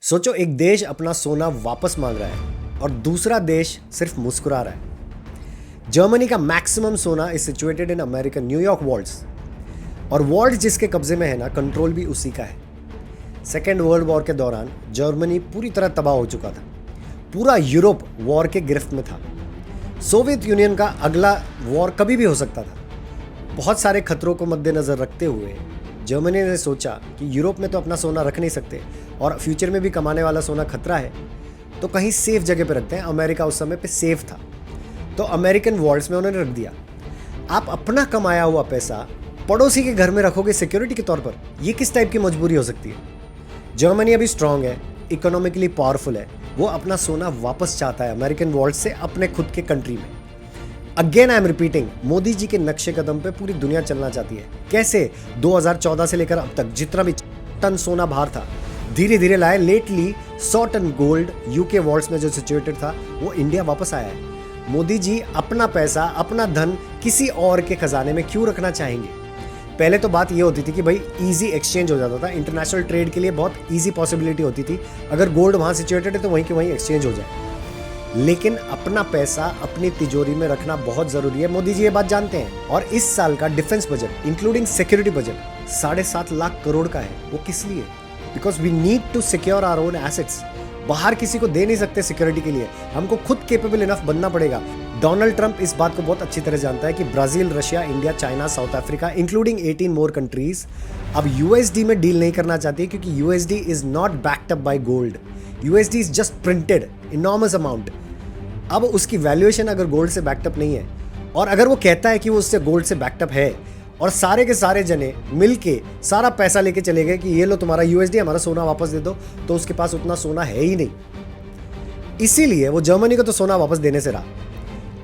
सोचो, एक देश अपना सोना वापस मांग रहा है और दूसरा देश सिर्फ मुस्कुरा रहा है। जर्मनी का मैक्सिमम सोना is situated in American New York vaults, और वॉल्ट जिसके कब्जे में है ना, कंट्रोल भी उसी का है। सेकेंड वर्ल्ड वॉर के दौरान जर्मनी पूरी तरह तबाह हो चुका था। पूरा यूरोप वॉर के गिरफ्त में था। सोवियत यूनियन का अगला वॉर कभी भी हो सकता था। बहुत सारे खतरों को मद्देनज़र रखते हुए जर्मनी ने सोचा कि यूरोप में तो अपना सोना रख नहीं सकते और फ्यूचर में भी कमाने वाला सोना खतरा है, तो कहीं सेफ जगह पे रखते हैं। अमेरिका उस समय पे सेफ था, तो अमेरिकन वॉल्ट्स में उन्होंने रख दिया। आप अपना कमाया हुआ पैसा पड़ोसी के घर में रखोगे सिक्योरिटी के तौर पर, ये किस टाइप की मजबूरी हो सकती है? जर्मनी अभी स्ट्रांग है, इकोनॉमिकली पावरफुल है, वो अपना सोना वापस चाहता है अमेरिकन वॉल्ट से अपने खुद के कंट्री में। Again I am repeating, Modi ji के नक्शे कदम पे पूरी दुनिया चलना चाहती है। कैसे? 2014 से लेकर अब तक जितना भी टन सोना बाहर था, धीरे धीरे लाए। Lately 100 ton gold UK vaults में जो सिचुएटेड था, वो इंडिया वापस आया है। मोदी जी अपना पैसा, अपना धन किसी और के खजाने में क्यों रखना चाहेंगे? पहले तो बात ये होती थी कि भाई इजी एक्सचेंज हो जाता था, इंटरनेशनल ट्रेड के लिए बहुत इजी पॉसिबिलिटी होती थी, अगर गोल्ड वहाँ सिचुएटेड है तो वहीं के वहीं एक्सचेंज हो जाए। लेकिन अपना पैसा अपनी तिजोरी में रखना बहुत ज़रूरी है, मोदी जी ये बात जानते हैं। और इस साल का defence budget including security budget 7.5 lakh crore का है। वो किस लिए? Because we need to secure our own assets. बाहर किसी को दे नहीं सकते सिक्योरिटी के लिए, हमको खुद केपेबल इनफ बनना पड़ेगा। डोनाल्ड ट्रंप इस बात को बहुत अच्छी तरह जानता है कि Brazil, Russia, India, China, south Africa including 18 मोर कंट्रीज अब यूएसडी में डील नहीं करना चाहती, क्योंकि USD is not backed up by gold. USD is just printed enormous amount. अब उसकी वैल्यूएशन अगर गोल्ड से बैकअप नहीं है, और अगर वो कहता है कि वो उससे गोल्ड से बैकअप है, और सारे के सारे जने मिलके सारा पैसा लेके चले गए कि ये लो तुम्हारा यूएसडी, हमारा सोना वापस दे दो, तो उसके पास उतना सोना है ही नहीं। इसीलिए वो जर्मनी को तो सोना वापस देने से रहा,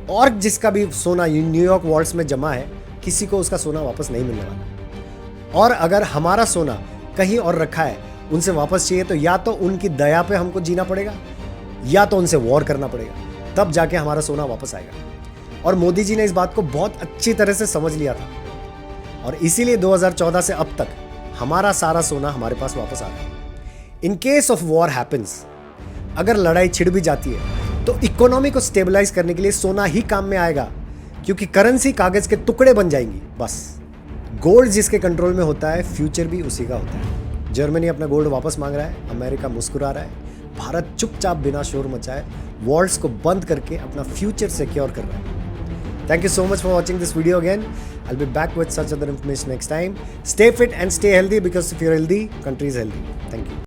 और जिसका भी सोना न्यूयॉर्क वॉल्ट्स में जमा है, किसी को उसका सोना वापस नहीं मिलने वाला। और अगर हमारा सोना कहीं और रखा है, उनसे वापस चाहिए, तो या तो उनकी दया पे हमको जीना पड़ेगा, या तो उनसे वॉर करना पड़ेगा, तब जाके हमारा सोना वापस आएगा। और मोदी जी ने इस बात को बहुत अच्छी तरह से समझ लिया था, और इसीलिए 2014 से अब तक हमारा सारा सोना हमारे पास वापस आ गया। In case of war happens, अगर लड़ाई छिड़ भी जाती है, तो इकोनॉमी को स्टेबलाइज करने के लिए सोना ही काम में आएगा, क्योंकि करेंसी कागज के टुकड़े बन जाएंगी बस। गोल्ड जिसके कंट्रोल में होता है, फ्यूचर भी उसी का होता है। जर्मनी अपना गोल्ड वापस मांग रहा है, अमेरिका मुस्कुरा रहा है, भारत चुपचाप बिना शोर मचाए वॉल्ट्स को बंद करके अपना फ्यूचर सिक्योर कर रहा है। Thank you so much for watching this video again. I'll be back with such other information next time. Stay fit and stay healthy, because if you're healthy, country is healthy. Thank you.